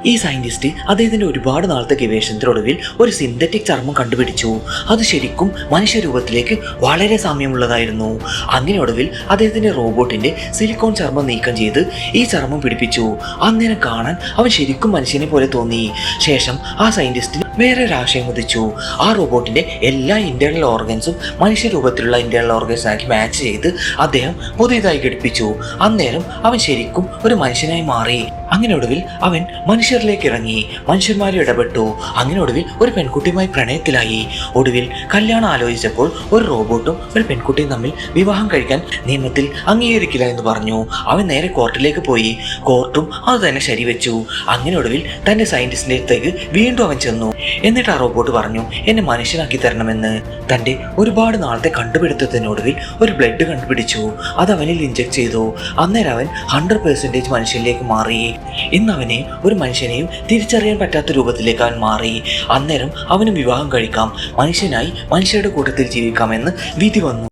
ഈ സയന്റിസ്റ്റ് അദ്ദേഹത്തിന്റെ ഒരുപാട് നാളത്തെ ഗവേഷണത്തിനൊടുവിൽ ഒരു സിന്തറ്റിക് ചർമ്മം കണ്ടുപിടിച്ചു. അത് ശരിക്കും മനുഷ്യരൂപത്തിലേക്ക് വളരെ സാമ്യമുള്ളതായിരുന്നു. അങ്ങനെ ഒടുവിൽ അദ്ദേഹത്തിന്റെ റോബോട്ടിന്റെ സിലിക്കോൺ ചർമ്മം നീക്കം ചെയ്ത് ഈ ചർമ്മം പിടിപ്പിച്ചു. അന്നേരം കാണാൻ അവൻ ശരിക്കും മനുഷ്യനെ പോലെ തോന്നി. ശേഷം ആ സയന്റിസ്റ്റിന് വേറെ ഒരു ആശയം ഉദിച്ചു. ആ റോബോട്ടിന്റെ എല്ലാ ഇന്റേണൽ ഓർഗൻസും മനുഷ്യരൂപത്തിലുള്ള ഇന്റേണൽ ഓർഗൻസ് ആക്കി മാച്ച് ചെയ്ത് അദ്ദേഹം പുതിയതായി ഘടിപ്പിച്ചു. അന്നേരം അവൻ ശരിക്കും ഒരു മനുഷ്യനായി മാറി. അങ്ങനെ ഒടുവിൽ അവൻ മനുഷ്യരിലേക്ക് ഇറങ്ങി, മനുഷ്യന്മാരെ ഇടപെട്ടു. അങ്ങനെ ഒടുവിൽ ഒരു പെൺകുട്ടിയുമായി പ്രണയത്തിലായി. ഒടുവിൽ കല്യാണം ആലോചിച്ചപ്പോൾ ഒരു റോബോട്ടും ഒരു പെൺകുട്ടിയും തമ്മിൽ വിവാഹം കഴിക്കാൻ നിയമത്തിൽ അംഗീകരിക്കില്ല എന്ന് പറഞ്ഞു. അവൻ നേരെ കോർട്ടിലേക്ക് പോയി. കോർട്ടും അത് തന്നെ ശരിവെച്ചു. അങ്ങനെ ഒടുവിൽ തന്റെ സയന്റിസ്റ്റിന്റെ അടുത്തേക്ക് വീണ്ടും അവൻ ചെന്നു. എന്നിട്ട് ആ റോബോട്ട് പറഞ്ഞു, എന്നെ മനുഷ്യനാക്കി തരണമെന്ന്. തന്റെ ഒരുപാട് നാളത്തെ കണ്ടുപിടുത്തത്തിനൊടുവിൽ ഒരു ബ്ലഡ് കണ്ടുപിടിച്ചു. അത് അവനിൽ ഇഞ്ചെക്ട് ചെയ്തു. അന്നേരം അവൻ 100% മനുഷ്യനിലേക്ക് മാറി. ഇന്ന് അവനെ ഒരു മനുഷ്യനെയും തിരിച്ചറിയാൻ പറ്റാത്ത രൂപത്തിലേക്ക് അവൻ മാറി. അന്നേരം അവന് വിവാഹം കഴിക്കാം, മനുഷ്യനായി മനുഷ്യരുടെ കൂട്ടത്തിൽ ജീവിക്കാമെന്ന് വിധി വന്നു.